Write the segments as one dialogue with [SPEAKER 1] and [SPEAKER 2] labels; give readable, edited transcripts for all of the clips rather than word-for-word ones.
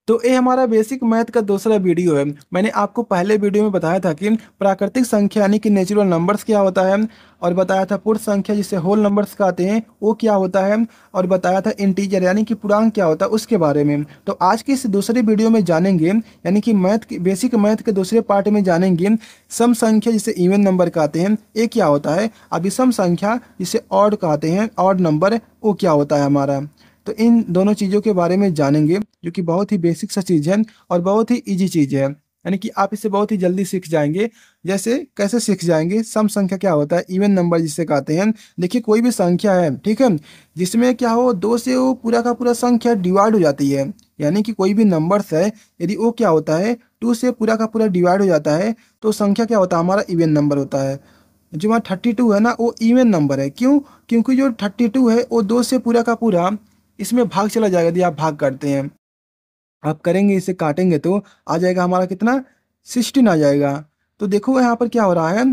[SPEAKER 1] तो ये हमारा बेसिक मैथ का दूसरा वीडियो है। मैंने आपको पहले वीडियो में बताया था कि प्राकृतिक संख्या यानी कि नेचुरल नंबर्स क्या होता है, और बताया था पूर्ण संख्या जिसे होल नंबर्स कहते हैं वो क्या होता है, और बताया था इंटीजर यानी कि पूर्णांक क्या होता है उसके बारे में। तो आज की इस दूसरे वीडियो में जानेंगे, यानी कि मैथ के बेसिक मैथ के दूसरे पार्ट में जानेंगे सम संख्या जिसे इवन नंबर कहते हैं ये क्या होता है, अब विषम संख्या जिसे ऑड कहते हैं ऑड नंबर वो क्या होता है हमारा। तो इन दोनों चीज़ों के बारे में जानेंगे जो कि बहुत ही बेसिक सा चीज़ है और बहुत ही इजी चीज़ है, यानी कि आप इसे बहुत ही जल्दी सीख जाएंगे। जैसे कैसे सीख जाएंगे, सम संख्या क्या होता है, इवन नंबर जिसे कहते हैं। देखिए कोई भी संख्या है, ठीक है, जिसमें क्या हो दो से वो पूरा का पूरा संख्या डिवाइड हो जाती है, यानी कि कोई भी नंबर्स है यदि वो क्या होता है टू से पूरा का पूरा डिवाइड हो जाता है तो संख्या क्या होता है हमारा इवन नंबर होता है। जो हमारा 32 है ना वो इवन नंबर है, क्यों, क्योंकि जो 32 है वो दो से पूरा का पूरा इसमें भाग चला जाएगा। यदि आप भाग करते हैं, आप करेंगे इसे काटेंगे तो आ जाएगा हमारा कितना 16 आ जाएगा। तो देखो यहाँ पर क्या हो रहा है,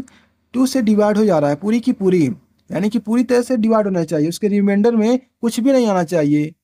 [SPEAKER 1] टू से डिवाइड हो जा रहा है पूरी की पूरी, यानी कि पूरी तरह से डिवाइड होना चाहिए, उसके रिमाइंडर में कुछ भी नहीं आना चाहिए।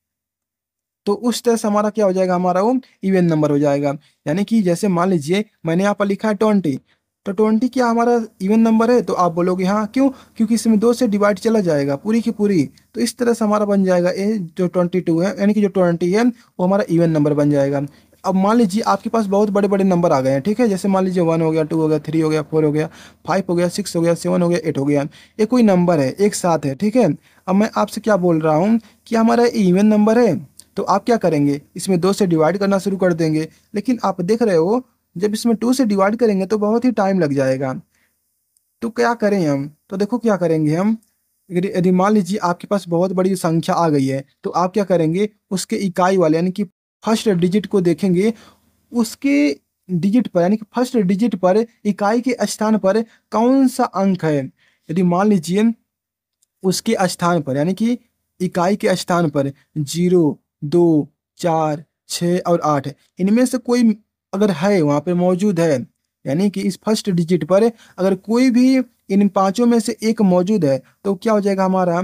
[SPEAKER 1] तो उस तरह से हमारा क्या हो जाएगा, हमारा वो इवन नंबर हो जाएगा। यानी कि जैसे मान लीजिए मैंने यहाँ पर लिखा है 20, तो 20 क्या हमारा इवन नंबर है, तो आप बोलोगे हाँ क्यों, क्योंकि इसमें दो से डिवाइड चला जाएगा पूरी की पूरी। तो इस तरह से हमारा बन जाएगा ये जो 22 है, यानी कि जो 20 है वो हमारा इवन नंबर बन जाएगा। अब मान लीजिए आपके पास बहुत बड़े बड़े नंबर आ गए हैं, ठीक है, जैसे मान लीजिए 1 हो गया, 2 हो गया, 3 हो गया, 4 हो गया, 5 हो गया, 6 हो गया, 7 हो गया, 8 हो गया। ये कोई नंबर है एक साथ है, ठीक है। अब मैं आपसे क्या बोल रहा हूँ कि हमारा इवन नंबर है, तो आप क्या करेंगे, इसमें दो से डिवाइड करना शुरू कर देंगे। लेकिन आप देख रहे हो जब इसमें टू से डिवाइड करेंगे तो बहुत ही टाइम लग जाएगा। तो क्या करें हम, तो देखो क्या करेंगे हम, यदि यदि मान लीजिए आपके पास बहुत बड़ी संख्या आ गई है तो आप क्या करेंगे, उसके इकाई वाले यानी कि फर्स्ट डिजिट को देखेंगे, उसके डिजिट पर यानी कि फर्स्ट डिजिट पर इकाई के स्थान पर कौन सा अंक है। यदि मान लीजिए उसके स्थान पर यानी कि इकाई के स्थान पर 0, 2, 4, 6 और 8 है, इनमें से कोई अगर है वहाँ पे मौजूद है, यानी कि इस फर्स्ट डिजिट पर अगर कोई भी इन पांचों में से एक मौजूद है तो क्या हो जाएगा हमारा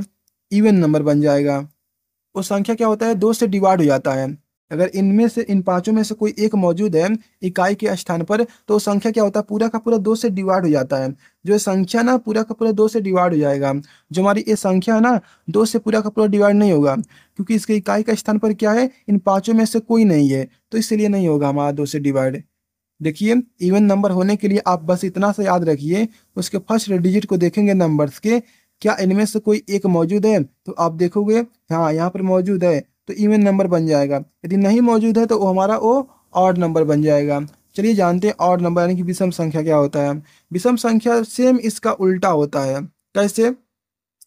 [SPEAKER 1] इवन नंबर बन जाएगा। वो संख्या क्या होता है दो से डिवाइड हो जाता है। अगर इनमें से इन पांचों में से कोई एक मौजूद है इकाई के स्थान पर तो संख्या क्या होता है पूरा का पूरा दो से डिवाइड हो जाता है। जो ये संख्या ना पूरा का पूरा दो से डिवाइड हो जाएगा। जो हमारी ये संख्या है ना दो से पूरा का पूरा डिवाइड नहीं होगा, क्योंकि इसके इकाई का स्थान पर क्या है इन पांचों में से कोई नहीं है, तो इसलिए नहीं होगा हमारा दो से डिवाइड। देखिए इवन नंबर होने के लिए आप बस इतना सा याद रखिए, उसके फर्स्ट डिजिट को देखेंगे नंबर्स के, क्या इनमें से कोई एक मौजूद है, तो आप देखोगे हाँ यहाँ पर मौजूद है तो इवन नंबर बन जाएगा। यदि नहीं मौजूद है तो वो हमारा वो ऑड नंबर बन जाएगा। चलिए जानते हैं ऑड नंबर यानी कि विषम संख्या क्या होता है। विषम संख्या सेम इसका उल्टा होता है। कैसे,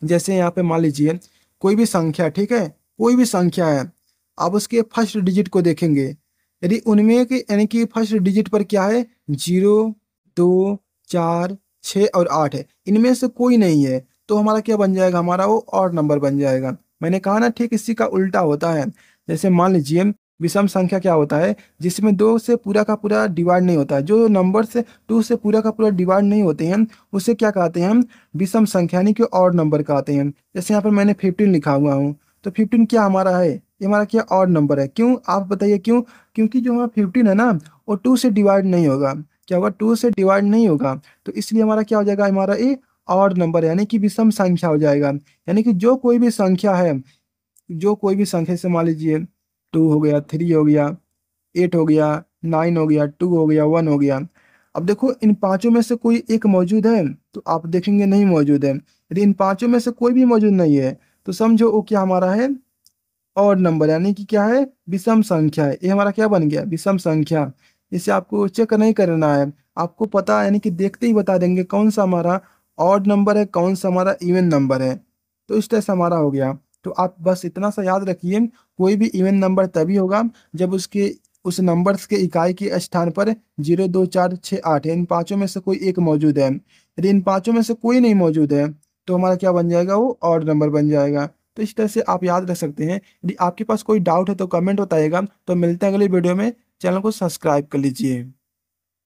[SPEAKER 1] जैसे यहाँ पे मान लीजिए कोई भी संख्या, ठीक है, कोई भी संख्या है, आप उसके फर्स्ट डिजिट को देखेंगे, यदि उनमें के यानी कि फर्स्ट डिजिट पर क्या है 0, 2, 4, 6 और 8 है, इनमें से कोई नहीं है, तो हमारा क्या बन जाएगा, हमारा वो ऑड नंबर बन जाएगा। मैंने कहा ना ठीक इसी का उल्टा होता है। जैसे मान लीजिए विषम संख्या क्या होता है, जिसमें दो से पूरा का पूरा डिवाइड नहीं होता है, जो नंबर से टू से पूरा का पूरा डिवाइड नहीं होते हैं उसे क्या कहते हैं हम विषम संख्या यानी कि ऑड नंबर कहते हैं। जैसे यहाँ पर मैंने 15 लिखा हुआ हूँ, तो 15 क्या हमारा है, ये हमारा क्या ऑड नंबर है। क्यों आप बताइए क्यों, क्योंकि जो हमारा 15 है ना वो टू से डिवाइड नहीं होगा। क्या होगा, टू से डिवाइड नहीं होगा, तो इसलिए हमारा क्या हो जाएगा, हमारा ये ऑड नंबर यानी कि विषम संख्या हो जाएगा। यानी कि जो कोई भी संख्या है, जो कोई भी संख्या से मान लीजिए 2 हो गया, 3 हो गया, 8 हो गया, 9 हो गया, 2 हो गया, 1 हो गया। अब देखो इन पांचों में से कोई एक मौजूद है, तो आप देखेंगे नहीं मौजूद है। यदि इन पांचों में से कोई भी मौजूद नहीं है तो समझो वो क्या हमारा है ऑड नंबर, यानी कि क्या है विषम संख्या है। ये हमारा क्या बन गया विषम संख्या। इसे आपको चेक नहीं करना है, आपको पता यानी कि देखते ही बता देंगे कौन सा हमारा ऑड नंबर है कौन सा हमारा इवन नंबर है। तो इस तरह से हमारा हो गया। तो आप बस इतना सा याद रखिए, कोई भी इवन नंबर तभी होगा जब उसके उस नंबर्स के इकाई के स्थान पर 0, 2, 4, 6, 8 है, इन पांचों में से कोई एक मौजूद है। यदि इन पांचों में से कोई नहीं मौजूद है तो हमारा क्या बन जाएगा, वो ऑड नंबर बन जाएगा। तो इस तरह से आप याद रख सकते हैं। यदि आपके पास कोई डाउट है तो कमेंट बताइएगा। तो मिलते हैं अगली वीडियो में, चैनल को सब्सक्राइब कर लीजिए।